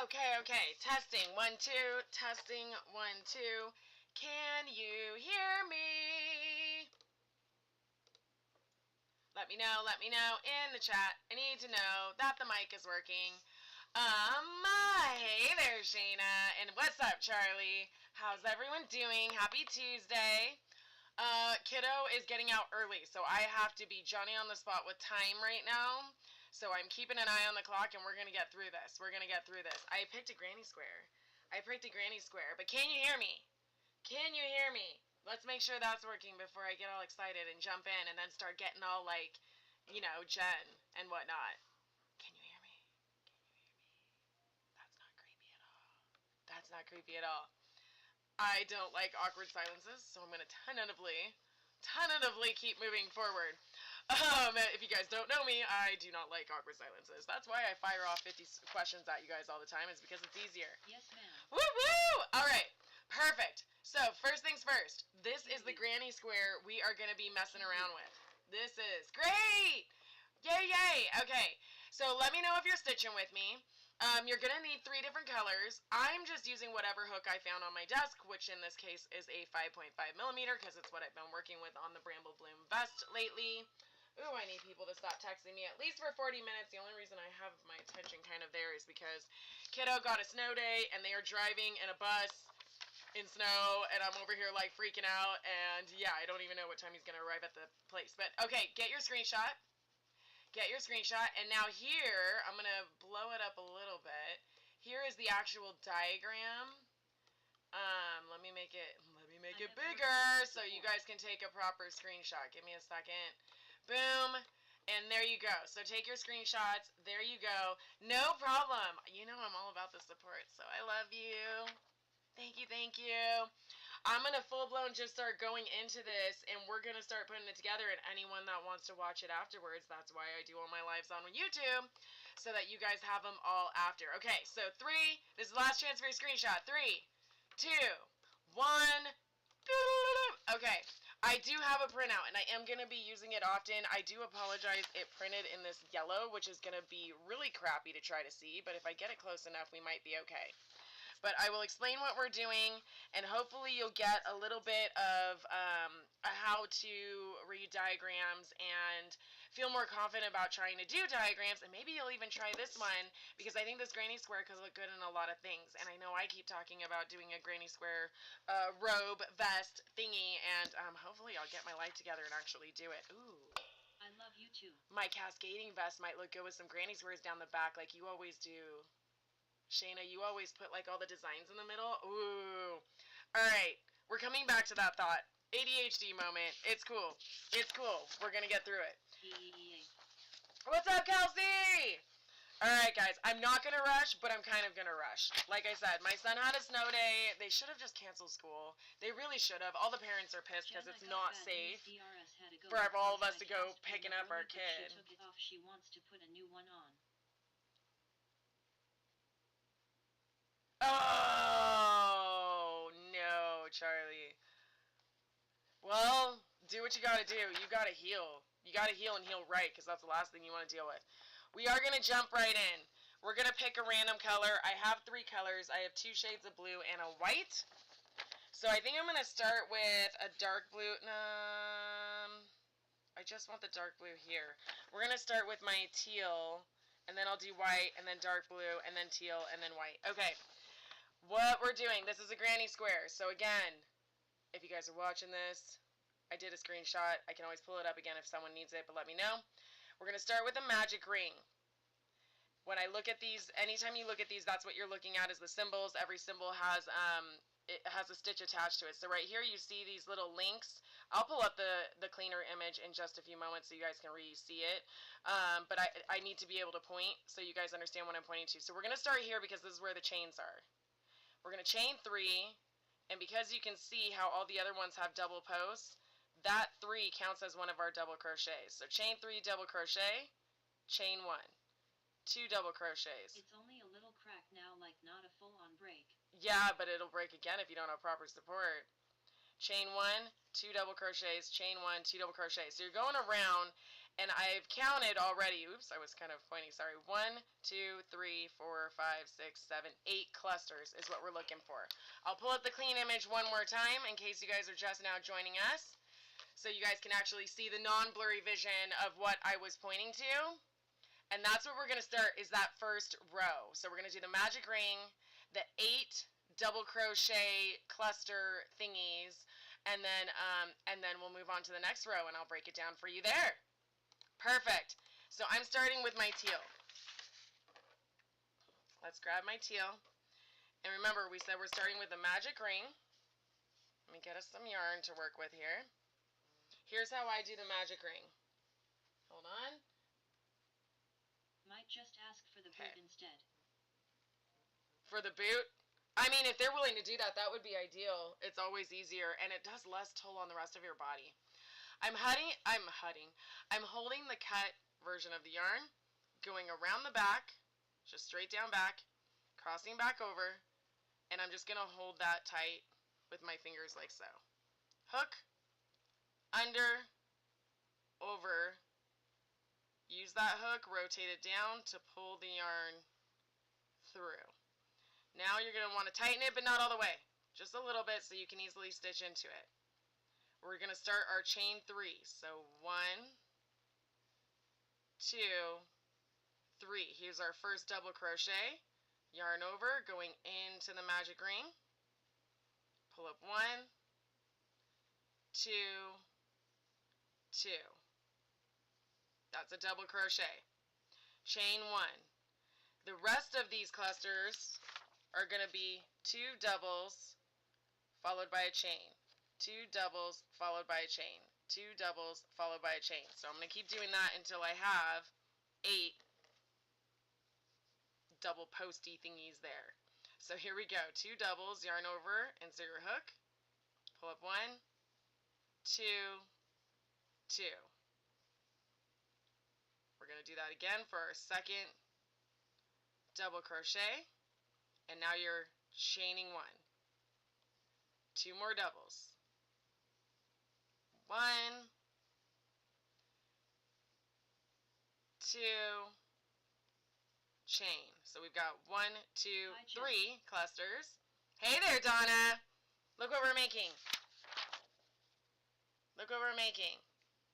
Okay. Testing, 1, 2. Testing, 1, 2. Can you hear me? Let me know in the chat. I need to know that the mic is working. Hey there, Shayna. And what's up, Charlie? How's everyone doing? Happy Tuesday. Kiddo is getting out early, so I have to be Johnny on the spot with time right now. So I'm keeping an eye on the clock, and we're going to get through this. I picked a granny square. But can you hear me? Let's make sure that's working before I get all excited and jump in and then start getting all like, Jen and whatnot. Can you hear me? That's not creepy at all. I don't like awkward silences, so I'm going to tentatively keep moving forward. If you guys don't know me, I do not like awkward silences. That's why I fire off 50 questions at you guys all the time, is because it's easier. Yes, ma'am. Woo! Alright, perfect. So, first things first, this is the granny square we are going to be messing around with. This is great! Yay! Okay, so let me know if you're stitching with me. You're going to need 3 different colors. I'm just using whatever hook I found on my desk, which in this case is a 5.5 millimeter, because it's what I've been working with on the Bramble Bloom vest lately. Ooh, I need people to stop texting me at least for 40 minutes. The only reason I have my attention kind of there is because kiddo got a snow day, and they are driving in a bus in snow, and I'm over here like freaking out, and yeah, I don't even know what time he's going to arrive at the place. But okay, get your screenshot, and now here, I'm going to blow it up a little bit. Here is the actual diagram. Let me make it bigger so you guys can take a proper screenshot. Give me a second. Boom. And there you go. So take your screenshots. There you go. No problem. I'm all about the support, so I love you. Thank you. I'm going to full-blown just start going into this, and we're going to start putting it together, and anyone that wants to watch it afterwards, that's why I do all my lives on YouTube, so that you guys have them all after. Okay, so 3, this is the last chance for your screenshot. 3, 2, 1, okay. I do have a printout, and I am going to be using it often. I do apologize, it printed in this yellow, which is going to be really crappy to try to see, but if I get it close enough, we might be okay. But I will explain what we're doing, and hopefully you'll get a little bit of how to read diagrams and feel more confident about trying to do diagrams, and maybe you'll even try this one, because I think this granny square could look good in a lot of things, and I know I keep talking about doing a granny square robe, vest, thingy, and hopefully I'll get my life together and actually do it. Ooh. I love you too. My cascading vest might look good with some granny squares down the back like you always do. Shayna, you always put like all the designs in the middle. Ooh. Alright, we're coming back to that thought. ADHD moment. It's cool. We're gonna get through it. What's up, Kelsey? Alright, guys, I'm not gonna rush, but I'm kind of gonna rush. Like I said, my son had a snow day. They should have just canceled school. They really should have. All the parents are pissed because it's not safe for all of us to go picking up our kid. She took it off. She wants to put a new one on. Oh, no, Charlie. Well, do what you gotta do. You gotta heal. You gotta heal and heal right, because that's the last thing you want to deal with. We are going to jump right in. We're going to pick a random color. I have 3 colors. I have 2 shades of blue and a white. So I think I'm going to start with a dark blue. I just want the dark blue here. We're going to start with my teal, and then I'll do white, and then dark blue, and then teal, and then white. Okay. What we're doing, this is a granny square. So again, if you guys are watching this, I did a screenshot. I can always pull it up again if someone needs it, but let me know. We're going to start with a magic ring. When I look at these, anytime you look at these, that's what you're looking at is the symbols. Every symbol has it has a stitch attached to it. So right here you see these little links. I'll pull up the cleaner image in just a few moments so you guys can re-see it. But I need to be able to point so you guys understand what I'm pointing to. So we're going to start here because this is where the chains are. We're going to chain 3, and because you can see how all the other ones have double posts, that 3 counts as one of our double crochets. So chain 3, double crochet, chain 1, 2 double crochets. It's only a little crack now, like not a full-on break. Yeah, but it'll break again if you don't have proper support. Chain 1, 2 double crochets, chain 1, 2 double crochets. So you're going around, And I've counted already. Oops, I was kind of pointing. Sorry. 1, 2, 3, 4, 5, 6, 7, 8 clusters is what we're looking for. I'll pull up the clean image one more time in case you guys are just now joining us, so you guys can actually see the non-blurry vision of what I was pointing to. And that's what we're going to start, is that first row. So we're going to do the magic ring, the 8 double crochet cluster thingies, and then we'll move on to the next row, and I'll break it down for you there. Perfect. So I'm starting with my teal. Let's grab my teal. And remember, we said we're starting with the magic ring. Let me get us some yarn to work with here. Here's how I do the magic ring. Hold on. Might just ask for the boot instead. For the boot? I mean, if they're willing to do that, that would be ideal. It's always easier, and it does less toll on the rest of your body. I'm holding the cut version of the yarn, going around the back, just straight down back, crossing back over, and I'm just going to hold that tight with my fingers like so. Hook, under, over, use that hook, rotate it down to pull the yarn through. Now you're going to want to tighten it, but not all the way. Just a little bit so you can easily stitch into it. We're going to start our chain 3. So 1, 2, 3. Here's our first double crochet. Yarn over, going into the magic ring. Pull up 1, 2, 2. That's a double crochet. Chain 1. The rest of these clusters are going to be 2 doubles followed by a chain. 2 doubles followed by a chain. 2 doubles followed by a chain. So I'm going to keep doing that until I have 8 double posty thingies there. So here we go. 2 doubles, yarn over, insert your hook, pull up 1, 2, 2. We're going to do that again for our second double crochet, and now you're chaining 1. 2 more doubles. 1, 2, chain. So we've got 1, 2, 3 clusters. Hey there, Donna. Look what we're making. Look what we're making.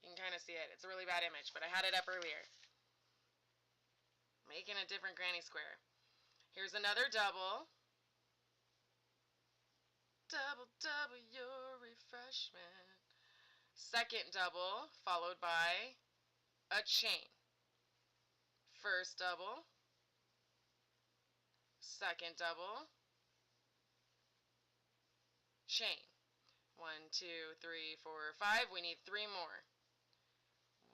You can kind of see it. It's a really bad image, but I had it up earlier. Making a different granny square. Here's another double. Double your refreshment. Second double followed by a chain. First double. Second double. Chain. 1, 2, 3, 4, 5. We need 3 more.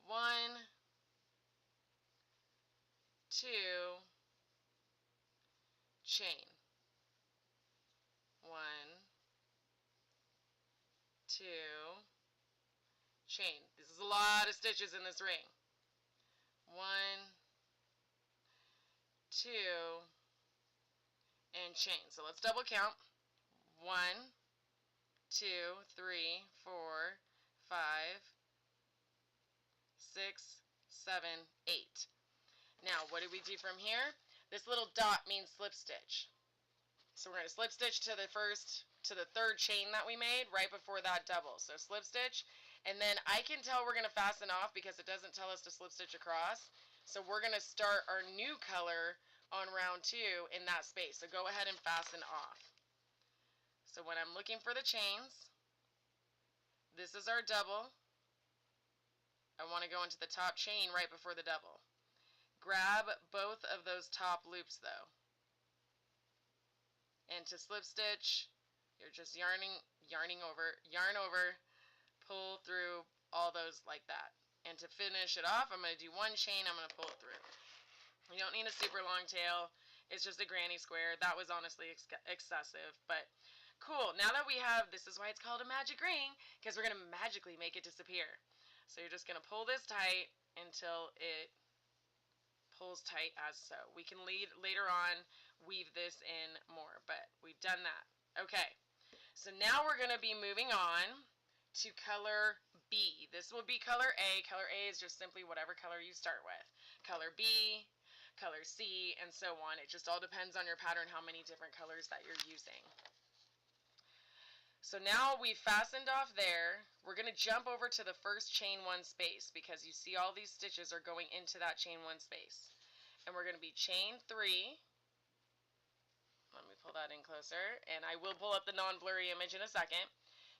1, 2, chain. 1, 2, chain. This is a lot of stitches in this ring. 1, 2, and chain. So let's double count. 1, 2, 3, 4, 5, 6, 7, 8. Now, what do we do from here? This little dot means slip stitch. So we're going to slip stitch to the third chain that we made right before that double. So slip stitch, and then I can tell we're going to fasten off because it doesn't tell us to slip stitch across. So we're going to start our new color on round 2 in that space. So go ahead and fasten off. So when I'm looking for the chains, this is our double. I want to go into the top chain right before the double. Grab both of those top loops though. And to slip stitch, you're just yarn over, pull through all those like that. And to finish it off, I'm going to do 1 chain, I'm going to pull it through. You don't need a super long tail. It's just a granny square. That was honestly excessive, but cool. Now that we have, this is why it's called a magic ring, because we're going to magically make it disappear. So you're just going to pull this tight until it pulls tight as so. We can later on weave this in more, but we've done that. Okay, so now we're going to be moving on to color B. This will be color A. Color A is just simply whatever color you start with. Color B, color C, and so on. It just all depends on your pattern how many different colors that you're using. So now we've fastened off there. We're going to jump over to the first chain one space because you see all these stitches are going into that chain one space. And we're going to be chain 3. Let me pull that in closer, and I will pull up the non-blurry image in a second.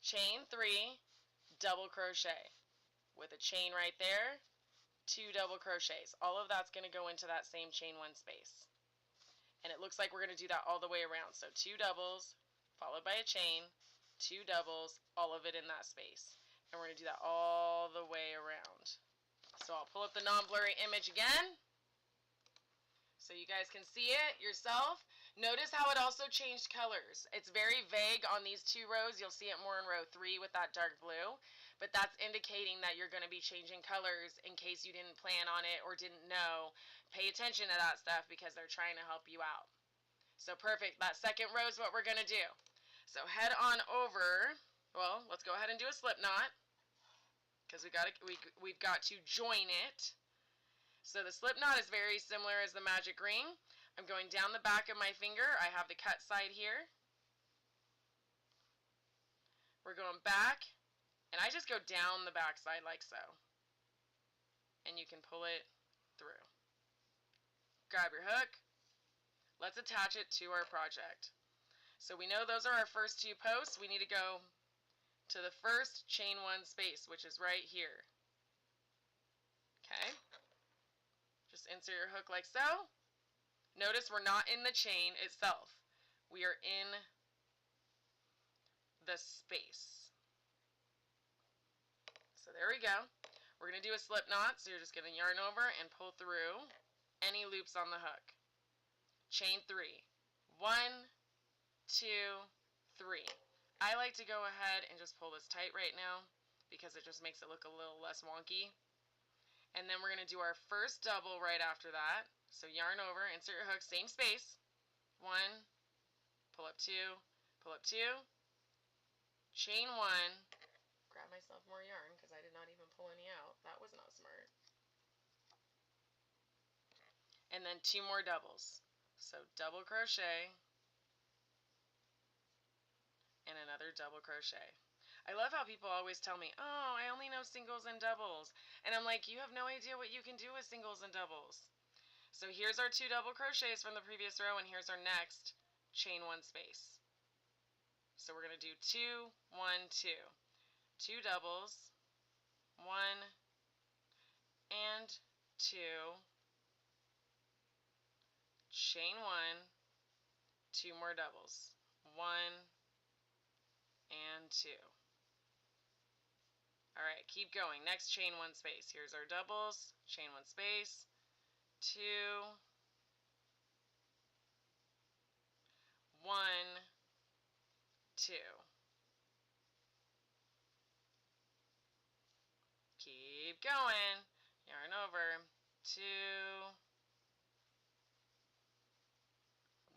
Chain 3, double crochet with a chain right there, 2 double crochets. All of that's going to go into that same chain 1 space. And it looks like we're going to do that all the way around. So 2 doubles followed by a chain, 2 doubles, all of it in that space. And we're going to do that all the way around. So I'll pull up the non-blurry image again so you guys can see it yourself. Notice how it also changed colors. It's very vague on these 2 rows. You'll see it more in row 3 with that dark blue. But that's indicating that you're going to be changing colors in case you didn't plan on it or didn't know. Pay attention to that stuff because they're trying to help you out. So perfect. That second row is what we're going to do. So head on over. Well, let's go ahead and do a slip knot because we've got to join it. So the slip knot is very similar as the magic ring. I'm going down the back of my finger. I have the cut side here. We're going back, and I just go down the back side like so. And you can pull it through. Grab your hook. Let's attach it to our project. So we know those are our first 2 posts. We need to go to the first chain 1 space, which is right here. Okay. Just insert your hook like so. Notice we're not in the chain itself. We are in the space. So there we go. We're going to do a slip knot. So you're just going to yarn over and pull through any loops on the hook. Chain 3. 1, 2, 3. I like to go ahead and just pull this tight right now because it just makes it look a little less wonky. And then we're going to do our first double right after that. So yarn over, insert your hook, same space. 1, pull up 2, pull up 2, chain 1. Grab myself more yarn because I did not even pull any out. That was not smart. And then 2 more doubles. So double crochet and another double crochet. I love how people always tell me, oh, I only know singles and doubles. And I'm like, you have no idea what you can do with singles and doubles. So here's our 2 double crochets from the previous row, and here's our next chain 1 space. So we're going to do 2, 1, 2. 2 doubles, 1 and 2, chain 1, 2 more doubles, 1 and 2. Alright, keep going. Next chain 1 space. Here's our doubles, chain 1 space, 2, 1, 2. Keep going. Yarn over. 2,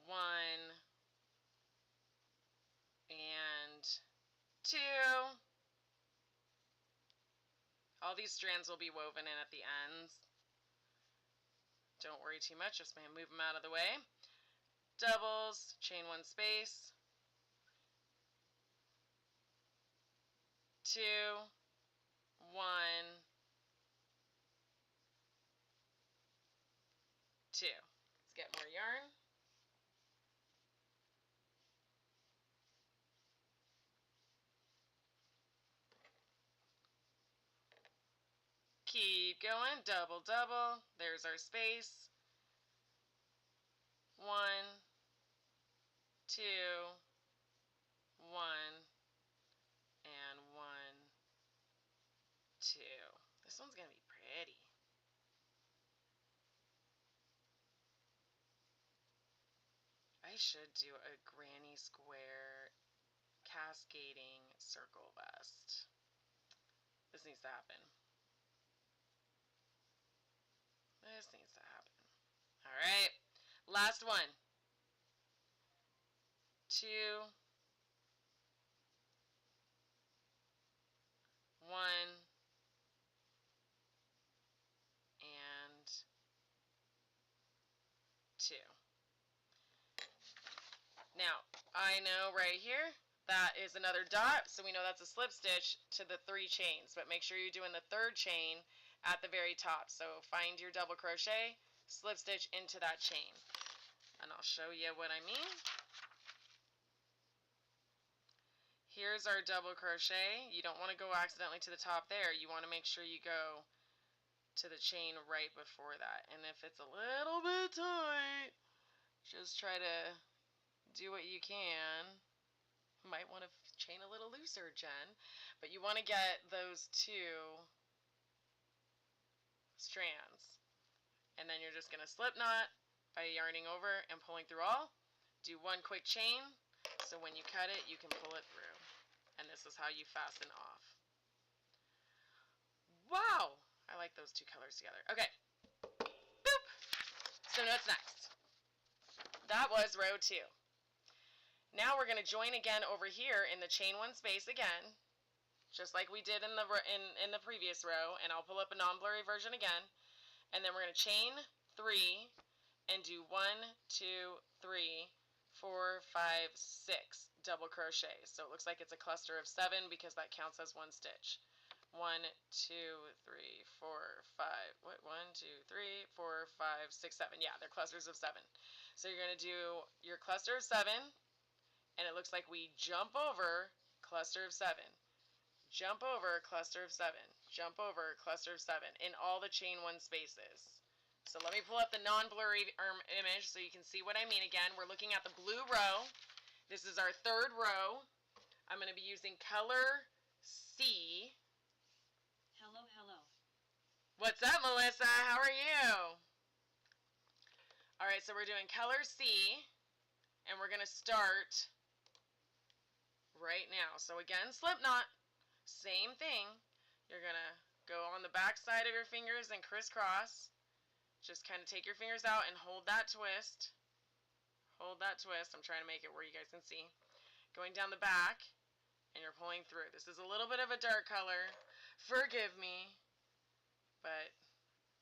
1, and 2. All these strands will be woven in at the ends. Don't worry too much, just move them out of the way. Doubles, chain 1 space, 2, 1, 2. Let's get more yarn. Keep going, double, double. There's our space. 1, 2, 1, and 1, 2. This one's going to be pretty. I should do a granny square cascading circle vest. This needs to happen. This needs to happen. Alright, last one. 2, 1, 1 and 2. Now, I know right here that is another dot, so we know that's a slip stitch to the 3 chains, but make sure you're doing the 3rd chain at the very top. So find your double crochet, slip stitch into that chain, and I'll show you what I mean. Here's our double crochet. You don't want to go accidentally to the top there. You want to make sure you go to the chain right before that. And if it's a little bit tight, just try to do what you can. Might want to chain a little looser, Jen. But you want to get those 2 strands. And then you're just going to slip knot by yarning over and pulling through all. Do 1 quick chain, so when you cut it, you can pull it through. And this is how you fasten off. Wow! I like those 2 colors together. Okay. Boop! So what's next? That was row 2. Now we're going to join again over here in the chain 1 space again, just like we did in the previous row, and I'll pull up a non-blurry version again, and then we're going to chain 3 and do 1, 2, 3, 4, 5, 6 double crochets. So it looks like it's a cluster of 7 because that counts as 1 stitch. 1, 2, 3, 4, 5. What? 1, 2, 3, 4, 5, 6, 7. Yeah, they're clusters of 7. So you're going to do your cluster of 7. And it looks like we jump over cluster of 7, jump over cluster of 7, jump over cluster of 7 in all the chain 1 spaces. So let me pull up the non-blurry image so you can see what I mean again. We're looking at the blue row. This is our 3rd row. I'm going to be using color C. Hello, hello. What's up, Melissa? How are you? All right, so we're doing color C, and we're going to start right now. So again, slip knot, same thing. You're going to go on the back side of your fingers and crisscross. Just kind of take your fingers out and hold that twist. Hold that twist. I'm trying to make it where you guys can see. Going down the back, and you're pulling through. This is a little bit of a dark color. Forgive me. But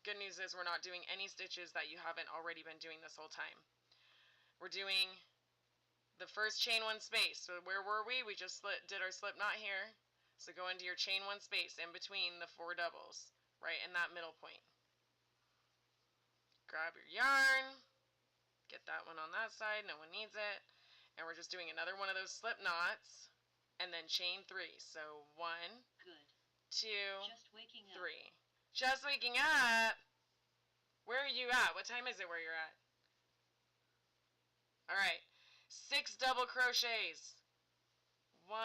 good news is we're not doing any stitches that you haven't already been doing this whole time. We're doing the first chain 1 space. So where were we? We just did our slip knot here. So go into your chain 1 space in between the 4 doubles, right in that middle point. Grab your yarn, get that one on that side, no one needs it, and we're just doing another one of those slip knots, and then chain 3. So 1, Good. 2, Just waking up. 3. Just waking up. Where are you at? What time is it where you're at? All right. 6 double crochets. 1,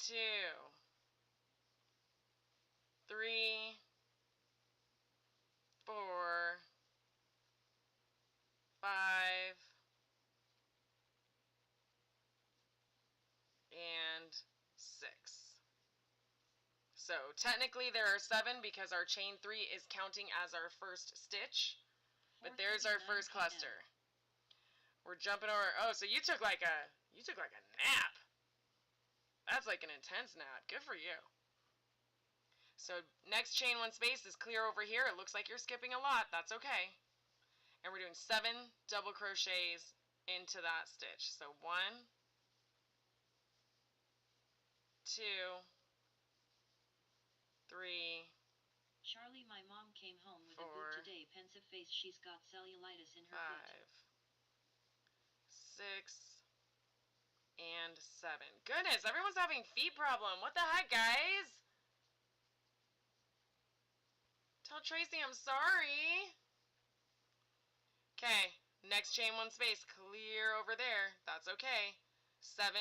2, 3, 4, 5, and 6. So technically there are 7 because our chain 3 is counting as our first stitch. But there's our first cluster. We're jumping over. Oh, so you took like a nap. That's like an intense nap. Good for you. So next chain 1 space is clear over here. It looks like you're skipping a lot. That's okay. And we're doing 7 double crochets into that stitch. So 1, 2, 3, Charlie, my mom came home with 4, a boot today. Pensive face. She's got cellulitis in her 5, foot. 6, and 7. Goodness, everyone's having feet problem. What the heck, guys? Tell Tracy I'm sorry. Okay, next chain 1 space, clear over there. That's okay. 7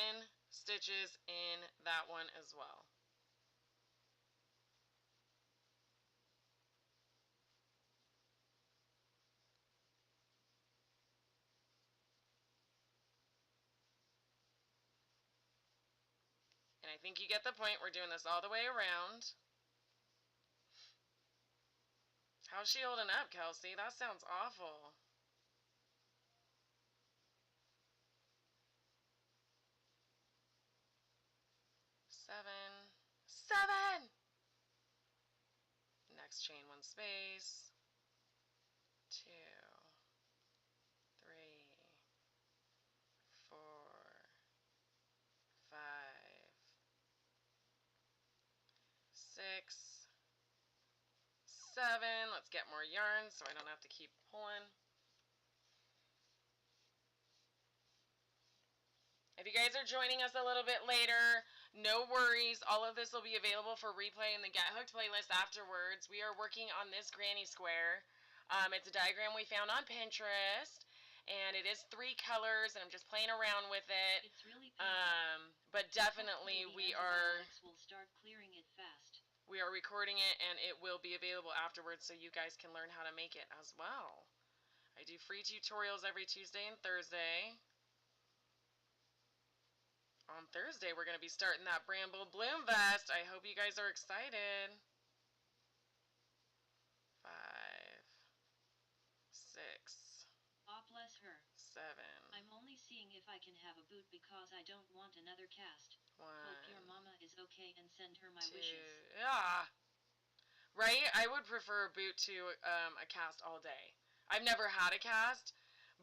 stitches in that one as well. And I think you get the point. We're doing this all the way around. How's she holding up, Kelsey? That sounds awful. 7, 7. Next chain 1 space, 2, 3, 4, 5, 6, 7. Let's get more yarn so I don't have to keep pulling. If you guys are joining us a little bit later, no worries. All of this will be available for replay in the Get Hooked playlist afterwards. We are working on this granny square. It's a diagram we found on Pinterest, and it is 3 colors, and I'm just playing around with it. It's really painful. But definitely we are will start clearing it fast. We are recording it, and it will be available afterwards so you guys can learn how to make it as well. I do free tutorials every Tuesday and Thursday. On Thursday, we're going to be starting that Bramble Bloom vest. I hope you guys are excited. 5, 6, Ah, bless her. 7. I'm only seeing if I can have a boot because I don't want another cast. 1, Hope your mama is okay and send her my 2. wishes. Yeah. Right? I would prefer a boot to a cast all day. I've never had a cast,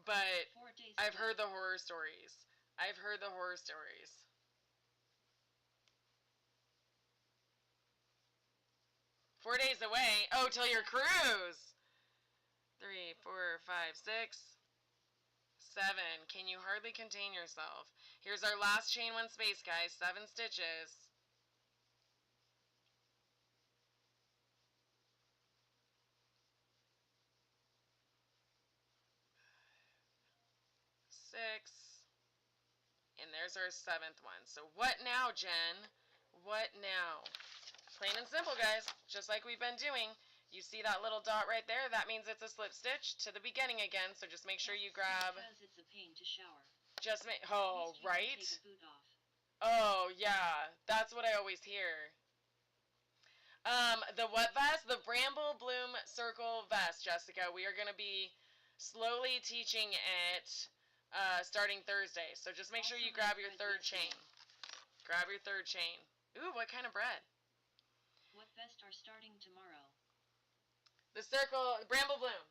but 4 days I've away. heard the horror stories. 4 days away. Oh, till your cruise. 3, 4, 5, 6, 7. Can you hardly contain yourself? Here's our last chain 1 space, guys. 7 stitches. 6. And there's our 7th one. So what now, Jen? What now? Plain and simple, guys. Just like we've been doing. You see that little dot right there? That means it's a slip stitch to the beginning again. So just make sure you grab. Because it's a pain to shower. Just make. Oh, At least you can right? take a boot off. Oh, yeah. That's what I always hear. The what vest? The Bramble Bloom Circle vest, Jessica. We are going to be slowly teaching it starting Thursday. So just make sure you grab your 3rd chain. Grab your 3rd chain. Ooh, what kind of bread? What vest are starting tomorrow? The circle, Bramble Bloom.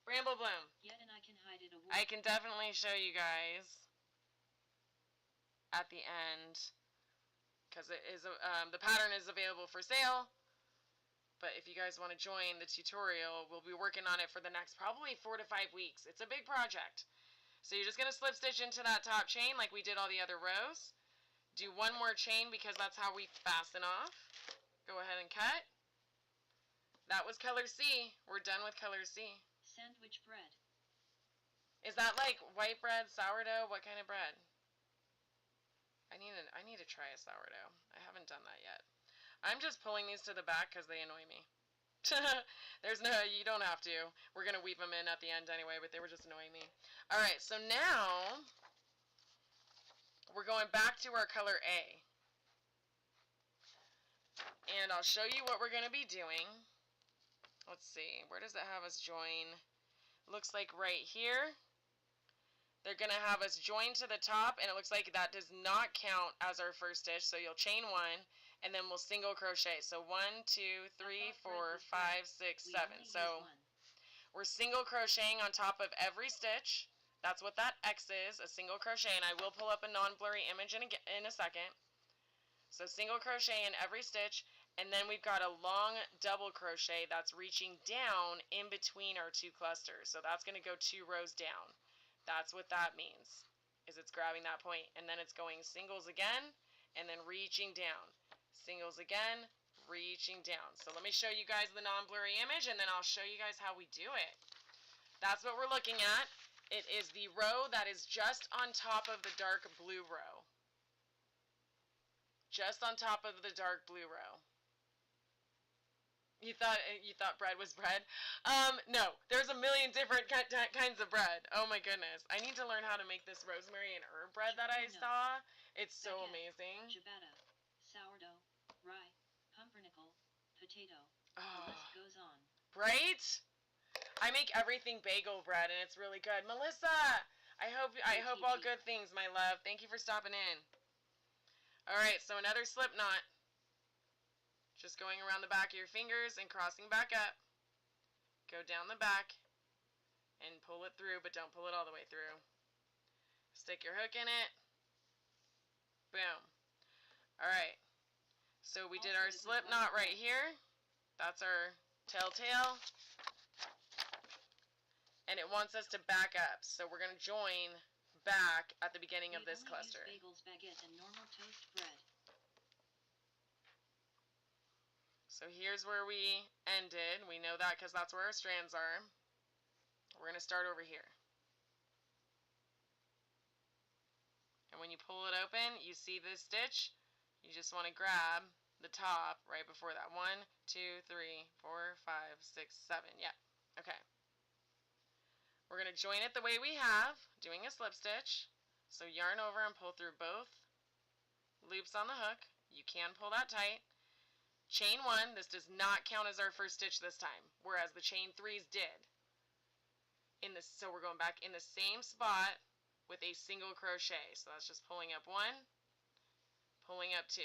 Bramble Bloom. Yet and I can hide it away. I can definitely show you guys at the end, because it is the pattern is available for sale. But if you guys want to join the tutorial, we'll be working on it for the next probably 4 to 5 weeks. It's a big project. So you're just going to slip stitch into that top chain like we did all the other rows. Do 1 more chain because that's how we fasten off. Go ahead and cut. That was color C. We're done with color C. Sandwich bread. Is that like white bread, sourdough? What kind of bread? I need to try a sourdough. I haven't done that yet. I'm just pulling these to the back because they annoy me. You don't have to. We're going to weave them in at the end anyway, but they were just annoying me. Alright, so now we're going back to our color A. And I'll show you what we're going to be doing. Let's see. Where does it have us join? Looks like right here. They're going to have us join to the top, and it looks like that does not count as our first stitch. So you'll chain 1, and then we'll single crochet. So 1, 2, 3, 4, 5, 6, 7. So we're single crocheting on top of every stitch. That's what that X is, a single crochet, and I will pull up a non-blurry image in a second. So single crochet in every stitch, and then we've got a long double crochet that's reaching down in between our 2 clusters. So that's going to go 2 rows down. That's what that means, is it's grabbing that point, and then it's going singles again, and then reaching down. Singles again, reaching down. So let me show you guys the non-blurry image, and then I'll show you guys how we do it. That's what we're looking at. It is the row that is just on top of the dark blue row. Just on top of the dark blue row. You thought bread was bread? No. There's a million different kinds of bread. Oh my goodness. I need to learn how to make this rosemary and herb bread that I saw. It's so amazing. Ciabatta, sourdough, rye, pumpernickel, potato. Oh, The list goes on. right? I make everything bagel bread, and it's really good. Melissa, I hope all good things, my love. Thank you for stopping in. Alright, so another slip knot. Just going around the back of your fingers and crossing back up. Go down the back and pull it through, but don't pull it all the way through. Stick your hook in it. Boom. Alright, so we did our slip knot right here. That's our telltale. And it wants us to back up, so we're going to join back at the beginning of this cluster. Bagels, baguette, and normal toast bread. So here's where we ended. We know that because that's where our strands are. We're going to start over here. And when you pull it open, you see this stitch. You just want to grab the top right before that. 1, 2, 3, 4, 5, 6, 7. Yep. Okay. We're going to join it the way we have, doing a slip stitch. So yarn over and pull through both loops on the hook. You can pull that tight. Chain 1, this does not count as our first stitch this time, whereas the chain 3s did. So we're going back in the same spot with a single crochet. So that's just pulling up 1, pulling up 2.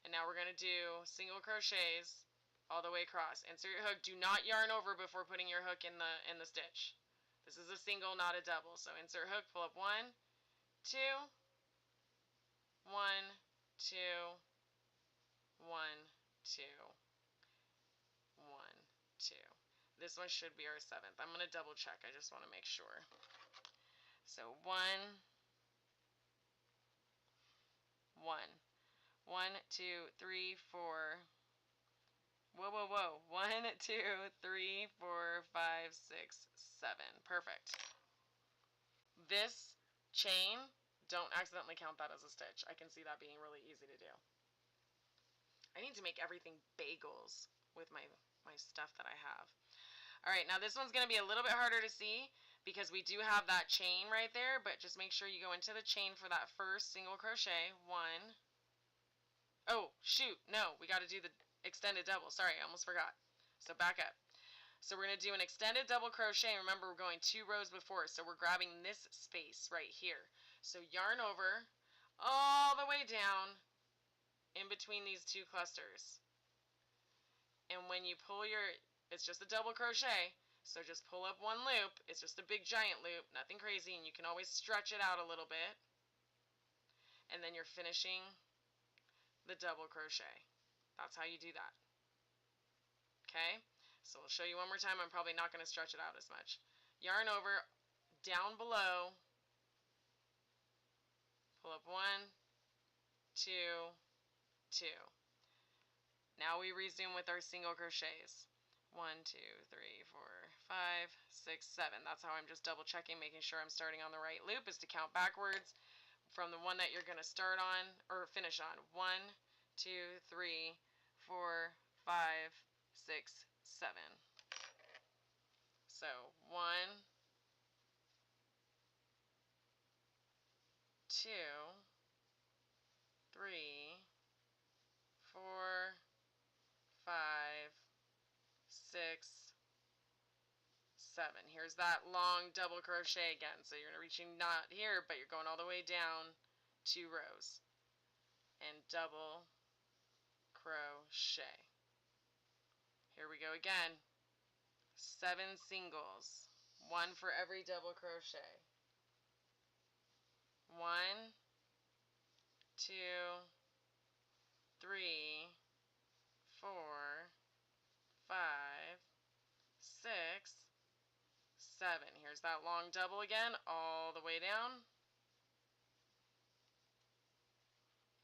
And now we're going to do single crochets all the way across. Insert your hook. Do not yarn over before putting your hook in the stitch. This is a single, not a double. So insert hook, pull up 1, 2, 1, 2, 1, 2, 1, 2. This one should be our 7th. I'm going to double check. I just want to make sure. So 1, 1, 1, 2, 3, 4. Whoa, whoa, whoa. 1, 2, 3, 4, 5, 6, 7. Perfect. This chain, don't accidentally count that as a stitch. I can see that being really easy to do. I need to make everything bagels with my stuff that I have. Alright, now this one's going to be a little bit harder to see because we do have that chain right there, but just make sure you go into the chain for that first single crochet. 1. Oh, shoot. No, we got to do the extended double. Sorry, I almost forgot. So back up. So we're going to do an extended double crochet. Remember, we're going 2 rows before, so we're grabbing this space right here. So yarn over all the way down in between these 2 clusters. And when you pull it's just a double crochet, so just pull up 1 loop. It's just a big giant loop, nothing crazy, and you can always stretch it out a little bit. And then you're finishing the double crochet. That's how you do that. Okay? So I'll show you one more time. I'm probably not going to stretch it out as much. Yarn over, down below, pull up 1, 2, 2. Now we resume with our single crochets. 1, 2, 3, 4, 5, 6, 7. That's how I'm just double checking, making sure I'm starting on the right loop, is to count backwards from the one that you're going to start on, or finish on. 1, 2, 3, 4, 5, 6, 7. So 1, 2, 3, 4, 5, 6, 7. Here's that long double crochet again. So you're reaching not here, but you're going all the way down 2 rows. And double crochet. Here we go again. 7 singles. 1 for every double crochet. 1, 2, 3, 4, 5, 6, 7. Here's that long double again, all the way down.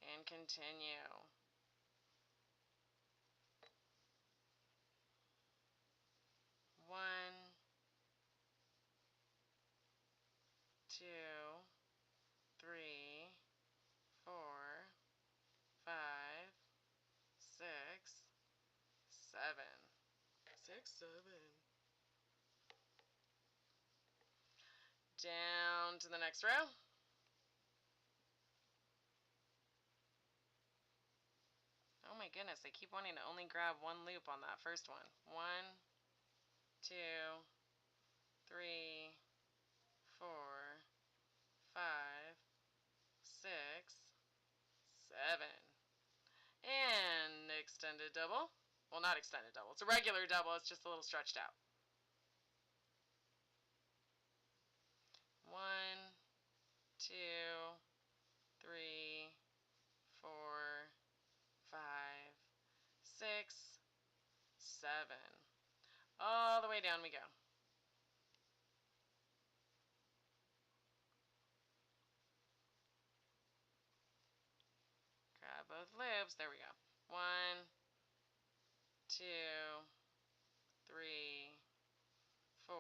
And continue. One, 2, 3, 4, 5, 6, 7. 6, 7. Down to the next row. Oh my goodness, I keep wanting to only grab 1 loop on that first one. 1, 2, 3, 4, 5, 6, And extended double. Well, not extended double. It's a regular double. It's just a little stretched out. 1, 2, 3, 4, 5, 6, 7. All the way down we go. Grab both loops. There we go. 1, 2, 3, 4,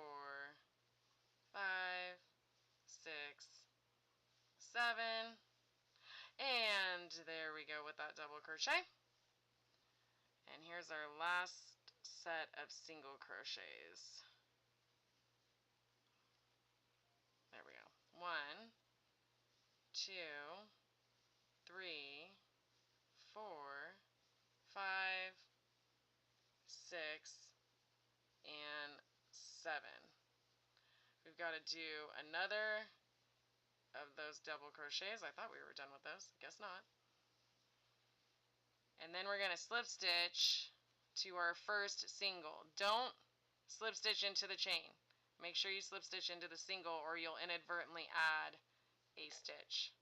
5, 6, 7. And there we go with that double crochet. And here's our last set of single crochets. There we go. 1, 2, 3, 4, 5, 6, and 7. We've got to do another of those double crochets. I thought we were done with those. Guess not. And then we're going to slip stitch to our first single. Don't slip stitch into the chain. Make sure you slip stitch into the single or you'll inadvertently add a stitch.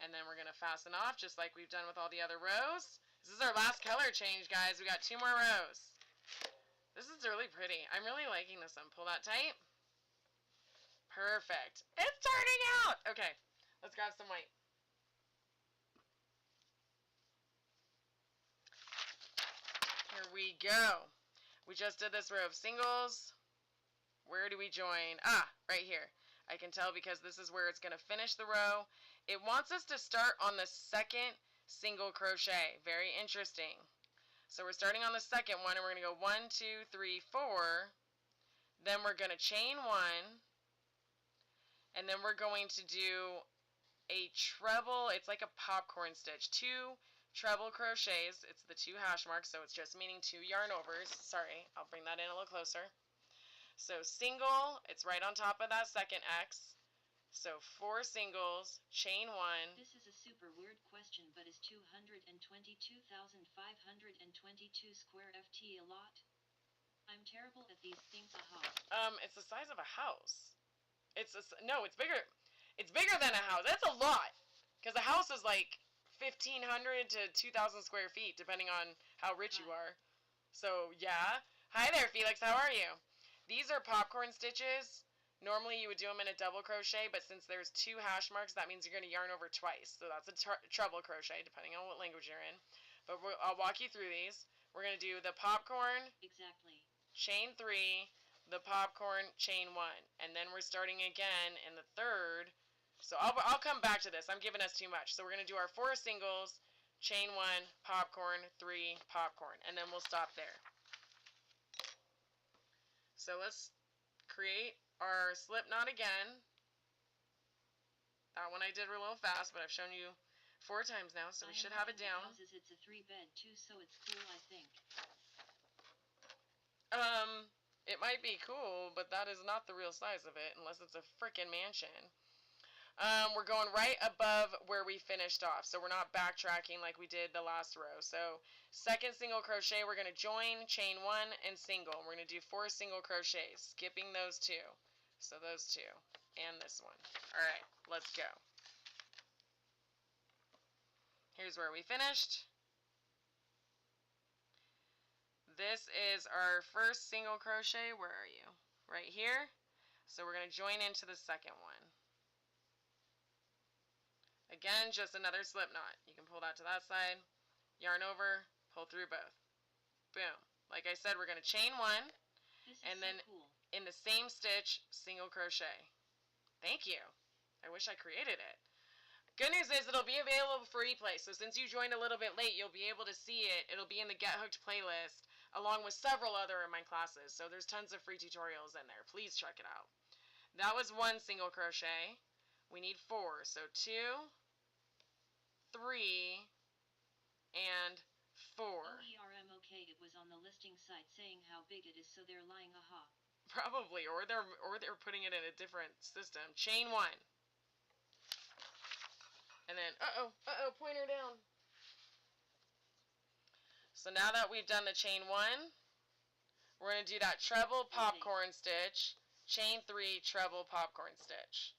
And then we're going to fasten off just like we've done with all the other rows. This is our last color change, guys. We got 2 more rows. This is really pretty. I'm really liking this one. Pull that tight. Perfect. It's turning out. Okay, let's grab some white. Here we go. We just did this row of singles. Where do we join? Ah, right here. I can tell because this is where it's going to finish the row. It wants us to start on the second single crochet. Very interesting. So we're starting on the second one, and we're going to go 1, 2, 3, 4. Then we're going to chain 1. And then we're going to do a treble. It's like a popcorn stitch. 2 treble crochets. It's the 2 hash marks, so it's just meaning 2 yarn overs. Sorry, I'll bring that in a little closer. So single, it's right on top of that second X. So 4 singles, chain 1. This is a super weird question, but is 222,522 square FT a lot? I'm terrible at these things, aha. It's the size of a house. No, it's bigger. It's bigger than a house. That's a lot. Because a house is like 1,500 to 2,000 square feet, depending on how rich you are. So, yeah. Hi there, Felix. How are you? These are popcorn stitches. Normally, you would do them in a double crochet, but since there's 2 hash marks, that means you're going to yarn over twice. So that's a treble crochet, depending on what language you're in. But I'll walk you through these. We're going to do the popcorn. Exactly. Chain 3. The popcorn, chain 1, and then we're starting again in the third. So I'll come back to this. I'm giving us too much. So we're going to do our 4 singles, chain 1, popcorn, 3, popcorn, and then we'll stop there. So let's create our slip knot again. That one I did a little fast, but I've shown you 4 times now, so we should have it down. It's a 3-bed too, so it's cool, I think. It might be cool, but that is not the real size of it, unless it's a frickin' mansion. We're going right above where we finished off, so we're not backtracking like we did the last row. So, second single crochet, we're going to join, chain 1, and single. We're going to do 4 single crochets, skipping those 2. So those 2, and this one. Alright, let's go. Here's where we finished. This is our first single crochet. Where are you? Right here. So we're going to join into the second one. Again, just another slip knot. You can pull that to that side, yarn over, pull through both. Boom. Like I said, we're going to chain 1, and then cool. In the same stitch, single crochet. Thank you. I wish I created it. Good news is it'll be available for replay. So since you joined a little bit late, you'll be able to see it. It'll be in the Get Hooked playlist, along with several other of my classes. So there's tons of free tutorials in there. Please check it out. That was 1 single crochet. We need 4. So 2, 3, and 4. Okay, it was on the listing site saying how big it is, so they're lying, aha. Probably, or they're putting it in a different system. Chain 1. And then, pointer down. So now that we've done the chain 1, we're going to do that treble popcorn stitch, chain 3, treble popcorn stitch.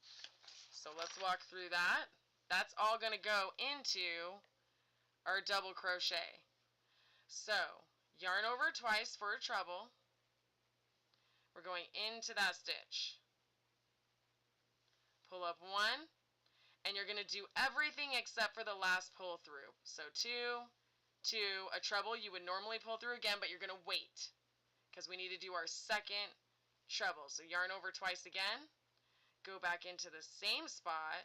So let's walk through that. That's all going to go into our double crochet. So yarn over twice for a treble. We're going into that stitch. Pull up 1, and you're going to do everything except for the last pull through. So 2, 2, a treble you would normally pull through again, but you're going to wait because we need to do our second treble. So yarn over twice again, go back into the same spot,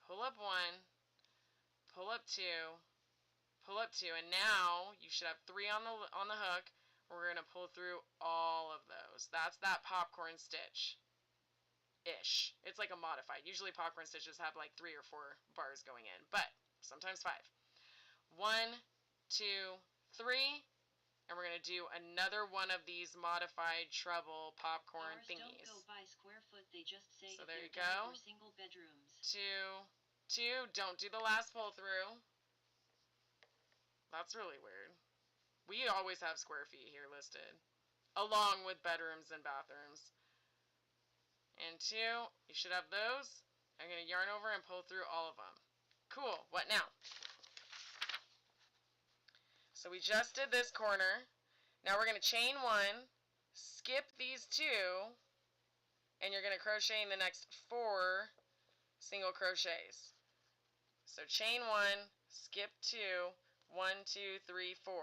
pull up 1, pull up 2, pull up 2, and now you should have 3 on the hook. We're going to pull through all of those. That's that popcorn stitch. Ish. It's like a modified. Usually popcorn stitches have like 3 or 4 bars going in, but sometimes 5. 1, 2, 3, and we're going to do another one of these modified treble popcorn Ours thingies. Don't go by square foot, they just say So if there you they're go. double or single bedrooms. 2, 2, don't do the last pull through. That's really weird. We always have square feet here listed, along with bedrooms and bathrooms. And 2, you should have those. I'm going to yarn over and pull through all of them. Cool, what now? So we just did this corner. Now we're going to chain 1, skip these 2, and you're going to crochet in the next 4 single crochets. So chain 1, skip 2, 1, 2, 3, 4.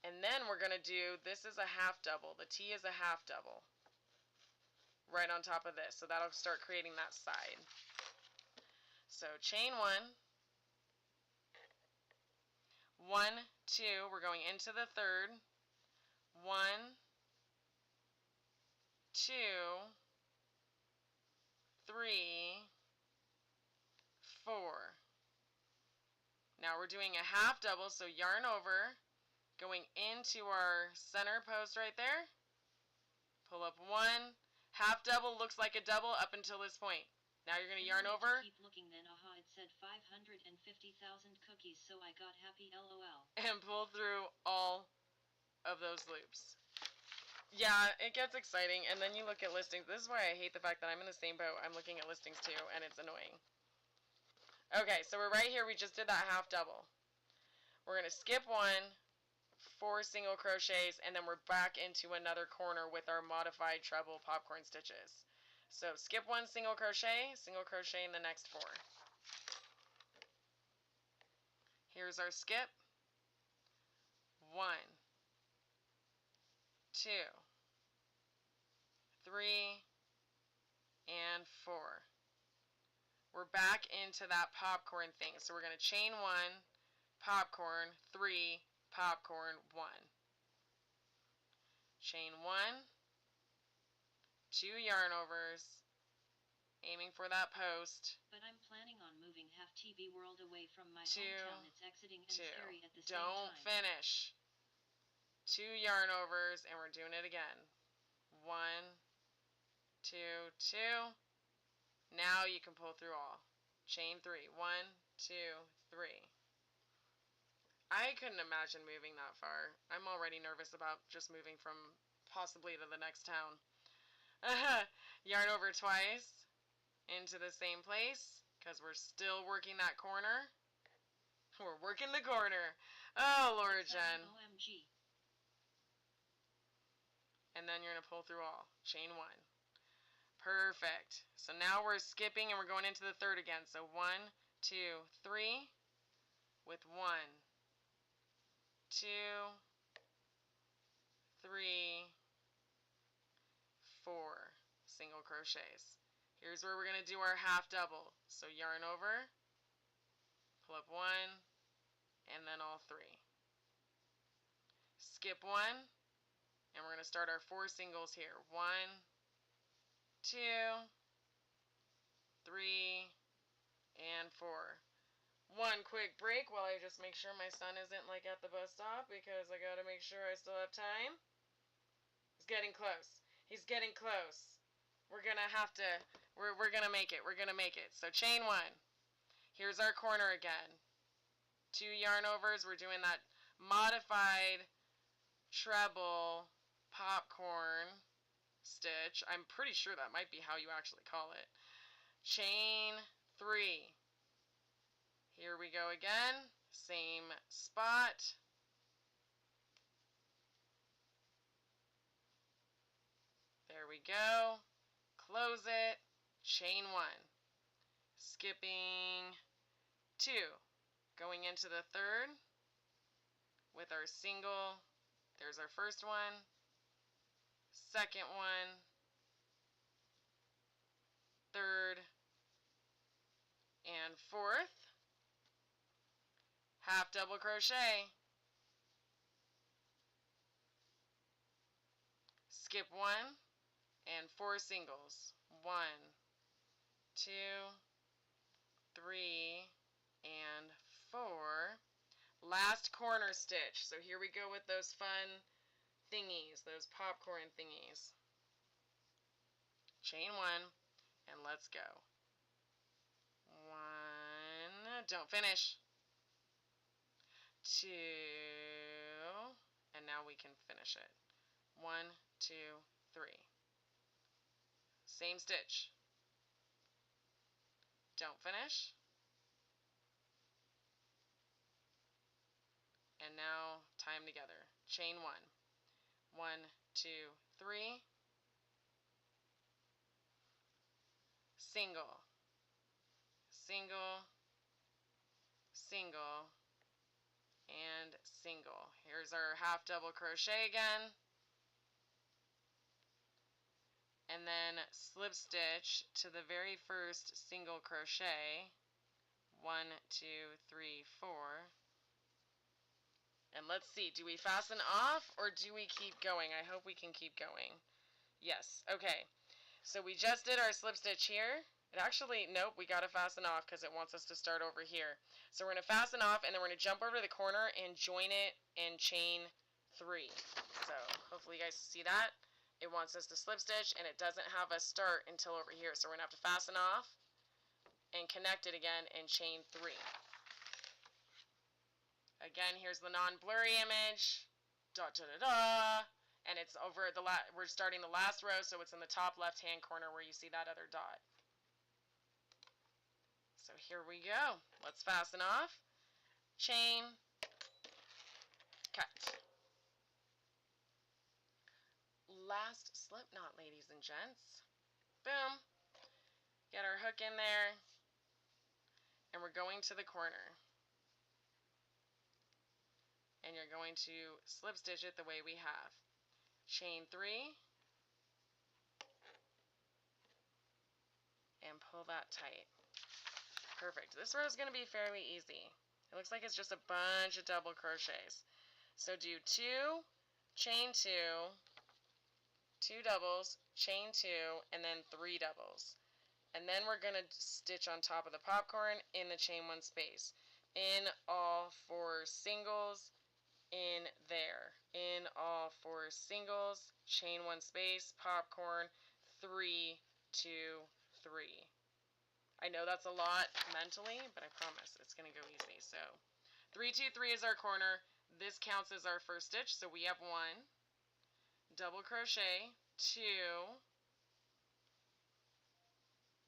And then we're going to do, this is a half double. The T is a half double. Right on top of this. So that'll start creating that side. So chain 1, 1, 2, we're going into the third, 1, 2, 3, 4. Now we're doing a half double, so yarn over, going into our center post right there, pull up 1, half double looks like a double up until this point. Now you're going to yarn over. Keep looking, then it said 550,000 cookies, so I got happy, LOL. And pull through all of those loops. Yeah, it gets exciting, and then you look at listings. This is why I hate the fact that I'm in the same boat. I'm looking at listings too, and it's annoying. Okay, so we're right here. We just did that half double. We're going to skip 1, 4 single crochets, and then we're back into another corner with our modified treble popcorn stitches. So skip 1 single crochet in the next 4. Here's our skip. 1, 2, 3, and 4. We're back into that popcorn thing. So we're going to chain 1, popcorn, 3, popcorn, 1. Chain 1, 2 yarn overs, aiming for that post. But I'm planning on moving half TV world away from my 2, hometown. It's exciting and 2. scary at the same time. Don't finish. 2 yarn overs, and we're doing it again. 1, 2, 2. Now you can pull through all. Chain 3. 1, 2, 3. I couldn't imagine moving that far. I'm already nervous about just moving from possibly to the next town. Yarn over twice into the same place because we're still working that corner. We're working the corner. Oh, Laura Jen. OMG. And then you're going to pull through all. Chain 1. Perfect. So now we're skipping and we're going into the third again. So 1, 2, 3 with 1, 2, 3, 4 single crochets. Here's where we're going to do our half double. So yarn over, pull up 1, and then all 3. Skip 1, and we're going to start our 4 singles here. 1, 2, 3, and 4. One quick break while I just make sure my son isn't like at the bus stop because I gotta make sure I still have time. He's getting close. He's getting close. We're gonna have to, we're gonna make it. We're gonna make it. So chain 1. Here's our corner again. 2 yarn overs. We're doing that modified treble popcorn stitch. I'm pretty sure that might be how you actually call it. Chain 3. Here we go again. Same spot. There we go. Close it. Chain 1. Skipping 2. Going into the third with our single. There's our first one. Second one. Third. And fourth. Half double crochet. Skip 1 and 4 singles. 1, 2, 3, and 4. Last corner stitch. So here we go with those fun thingies, those popcorn thingies. Chain 1 and let's go. 1, don't finish. 2, and now we can finish it. 1, 2, 3. Same stitch. Don't finish. And now time together. Chain 1. 1, 2, 3. Single. Single. Single. And single. Here's our half double crochet again. And then slip stitch to the very first single crochet. 1, 2, 3, 4. And let's see, do we fasten off or do we keep going? I hope we can keep going. Yes, okay. So we just did our slip stitch here. Nope, we got to fasten off because it wants us to start over here. So we're going to fasten off and then we're going to jump over to the corner and join it and chain 3. So hopefully you guys see that. It wants us to slip stitch and it doesn't have us start until over here. So we're going to have to fasten off and connect it again and chain 3. Again, here's the non-blurry image. Da da da da. And it's over the we're starting the last row, so it's in the top left-hand corner where you see that other dot. So here we go. Let's fasten off. Chain. Cut. Last slip knot, ladies and gents. Boom. Get our hook in there. And we're going to the corner. And you're going to slip stitch it the way we have. Chain 3. And pull that tight. Perfect. This row is going to be fairly easy. It looks like it's just a bunch of double crochets. So do 2, chain 2, 2 doubles, chain 2, and then 3 doubles. And then we're going to stitch on top of the popcorn in the chain 1 space. In all 4 singles, in there. In all 4 singles, chain 1 space, popcorn, 3, 2, 3. I know that's a lot mentally, but I promise it's going to go easy. So 3, 2, 3 is our corner. This counts as our first stitch. So we have 1, double crochet, 2,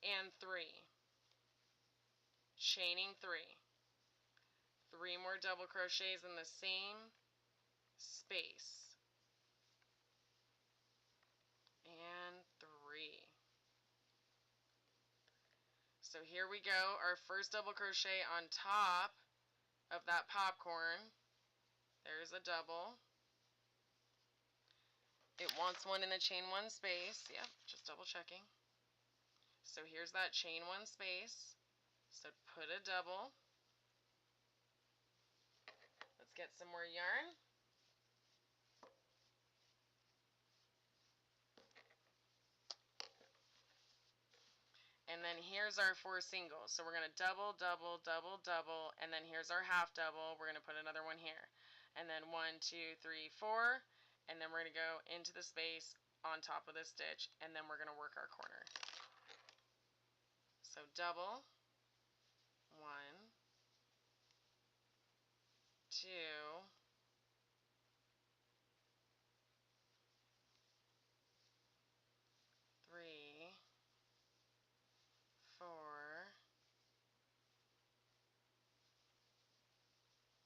and 3. Chaining 3. 3 more double crochets in the same space. And 3. So here we go, our first double crochet on top of that popcorn. There's a double. It wants one in the chain 1 space. Yep, just double checking. So here's that chain 1 space. So put a double. Let's get some more yarn. And then here's our 4 singles. So we're going to double, double, double, double, and then here's our half double. We're going to put another one here. And then 1, 2, 3, 4, and then we're going to go into the space on top of this stitch, and then we're going to work our corner. So double, 1, 2, 3, 4,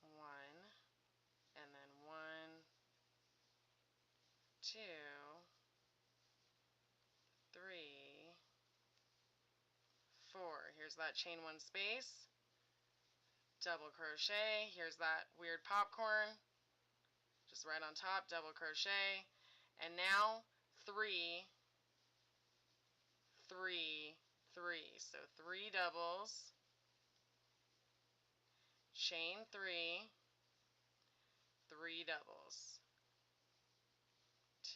1, and then 1, 2, 3, 4. Here's that chain 1 space, double crochet. Here's that weird popcorn, just right on top, double crochet. And now 3, 3, 3. So 3 doubles, chain 3, 3 doubles,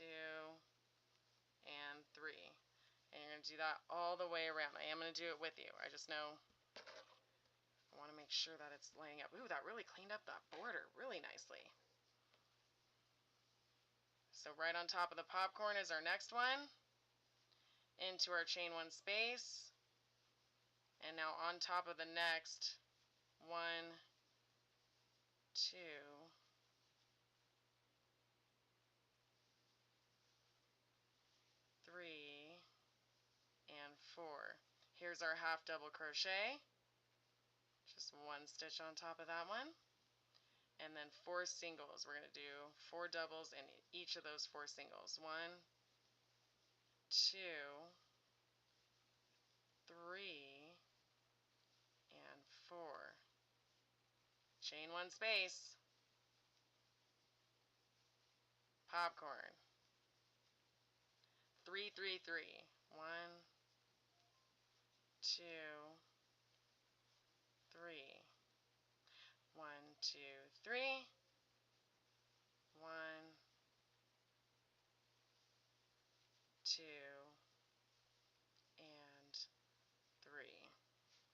2, and 3. And you're going to do that all the way around. I am going to do it with you. I just know I want to make sure that it's laying up. Ooh, that really cleaned up that border really nicely. So right on top of the popcorn is our next one. Into our chain 1 space. And now on top of the next 1, 2, 3, and 4. Here's our half double crochet. Just 1 stitch on top of that one. And then 4 singles. We're going to do 4 doubles in each of those 4 singles. 1, 2, 3, and 4. Chain 1 space. Popcorn. 3, 3, 3. 1, 2, 3. 1, 2, 3. 1, 2, and 3.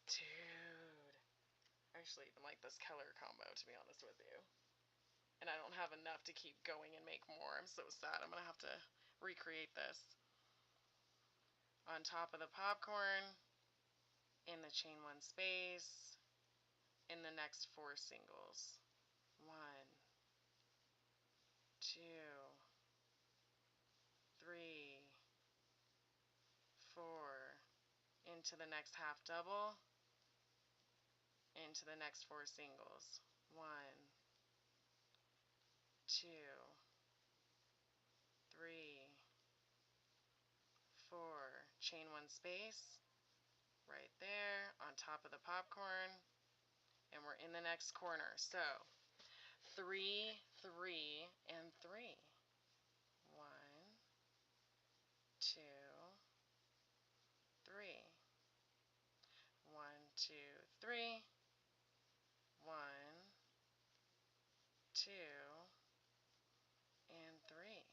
Dude. I actually even like this color combo, to be honest with you. And I don't have enough to keep going and make more. I'm so sad. I'm going to have to recreate this. On top of the popcorn, in the chain 1 space, in the next 4 singles. 1, 2, 3, 4, into the next half double, into the next 4 singles. 1, 2, 3, 4, chain 1 space, right there on top of the popcorn, and we're in the next corner. So 3, 3, and 3. 1, 2, 3. 1, 2, 3. 1, 2, and 3.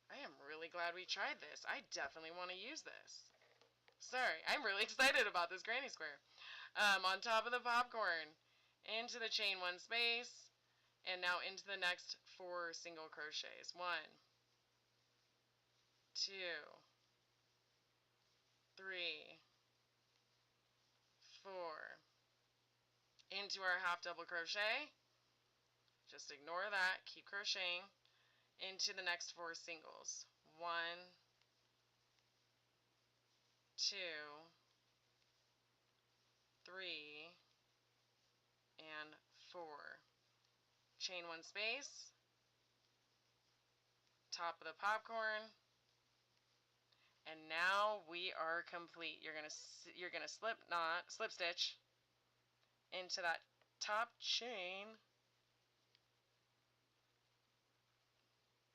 I am really glad we tried this. I definitely want to use this. Sorry, I'm really excited about this granny square. On top of the popcorn, into the chain 1 space, and now into the next 4 single crochets. 1, 2, 3, 4. Into our half double crochet. Just ignore that. Keep crocheting. Into the next 4 singles. 1, 2, 3, and 4. Chain 1 space. Top of the popcorn. And now we are complete. You're gonna slip stitch into that top chain.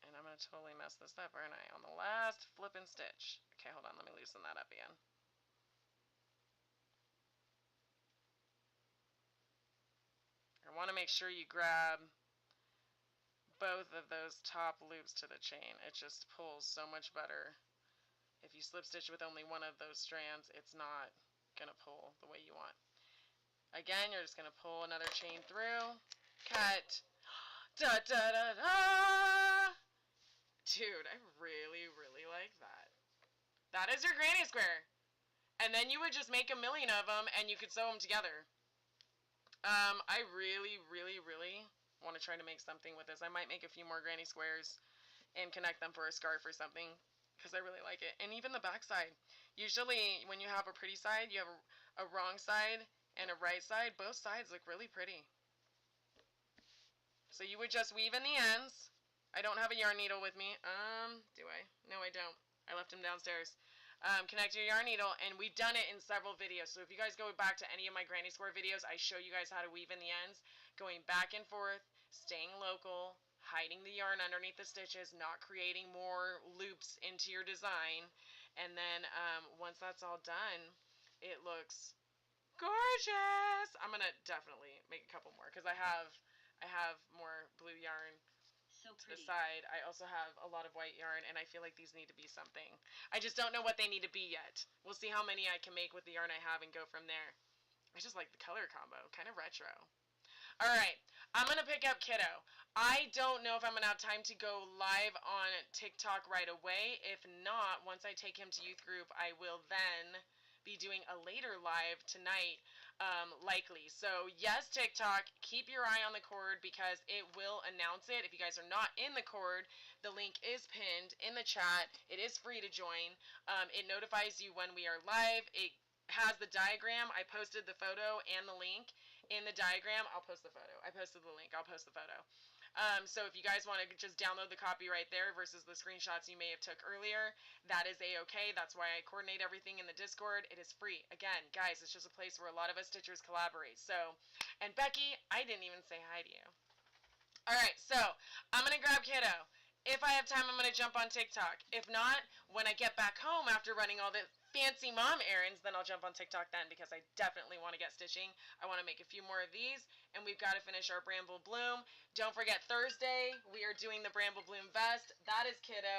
And I'm going to totally mess this up, aren't I? On the last flippin' stitch. Okay, hold on. Let me loosen that up again. I want to make sure you grab both of those top loops to the chain. It just pulls so much better. If you slip stitch with only one of those strands, it's not going to pull the way you want. Again, you're just going to pull another chain through. Cut. Da da da da! Dude, I really, really like that. That is your granny square. And then you would just make a million of them and you could sew them together. I really, really, really want to try to make something with this. I might make a few more granny squares and connect them for a scarf or something because I really like it. And even the back side. Usually when you have a pretty side, you have a wrong side and a right side. Both sides look really pretty. So you would just weave in the ends. I don't have a yarn needle with me. Do I? No, I don't. I left them downstairs. Connect your yarn needle, and we've done it in several videos. So if you guys go back to any of my granny square videos, I show you guys how to weave in the ends, going back and forth, staying local, hiding the yarn underneath the stitches, not creating more loops into your design. And then once that's all done, it looks gorgeous. I'm gonna definitely make a couple more because I have more blue yarn So to the pretty. side. I also have a lot of white yarn, and I feel like these need to be something. I just don't know what they need to be yet. We'll see how many I can make with the yarn I have and go from there. I just like the color combo, kind of retro. All right, I'm gonna pick up Kiddo. I don't know if I'm gonna have time to go live on TikTok right away. If not, once I take him to youth group, I will then be doing a later live tonight, likely. So yes, TikTok, keep your eye on the cord because it will announce it. If you guys are not in the cord, the link is pinned in the chat. It is free to join. It notifies you when we are live. It has the diagram. I posted the photo and the link in the diagram. I'll post the photo. I posted the link. I'll post the photo. So if you guys want to just download the copy right there versus the screenshots you may have took earlier, that is a-okay. That's why I coordinate everything in the Discord. It is free. Again, guys, it's just a place where a lot of us stitchers collaborate. So, and Becky, I didn't even say hi to you. All right, so I'm going to grab Kiddo. If I have time, I'm going to jump on TikTok. If not, when I get back home after running all the fancy mom errands, then I'll jump on TikTok then because I definitely want to get stitching. I want to make a few more of these, and we've got to finish our Bramble Bloom. Don't forget, Thursday, we are doing the Bramble Bloom vest. That is Kiddo.